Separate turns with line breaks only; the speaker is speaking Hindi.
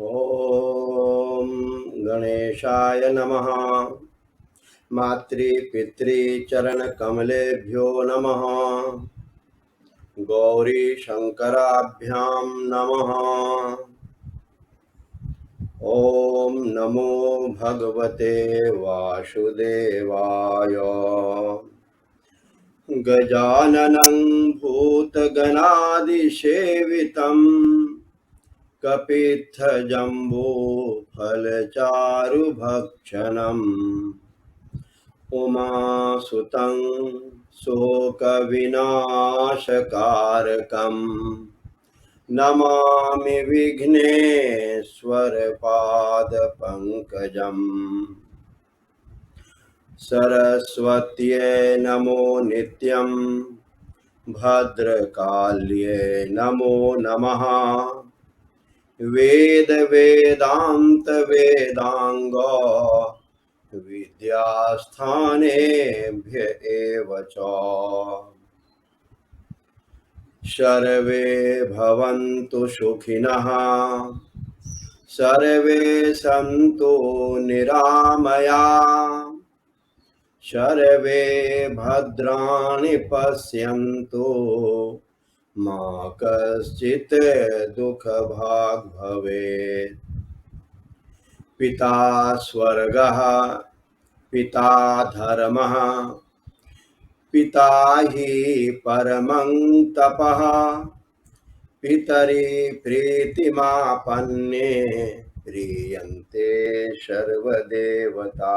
ॐ गणेशाय नमः। मातृपितृचरणकमलेभ्यो नमः। गौरीशङ्कराभ्यां नमः। ॐ नमो भगवते वासुदेवाय। गजाननं भूतगणादिसेवितं कपित्थजम्बूफलचारुभक्षणम् उमासुतं शोकविनाशकारकं नमामि विघ्नेश्वरपादपङ्कजम्। सरस्वत्यै नमो नित्यं भद्रकाल्यै नमो नमः। वेदान्त विद्यास्थानेभ्य एव च। सर्वे भवन्तु सुखिनः, सर्वे सन्तु निरामयाः, सर्वे भद्राणि पश्यन्तु मा कश्चित् दुःखभाग् भवेत्। पिता स्वर्गः पिता धर्मः पिता हि परमं तपः। पितरि प्रीतिमापन्ने प्रीयन्ते सर्वदेवता।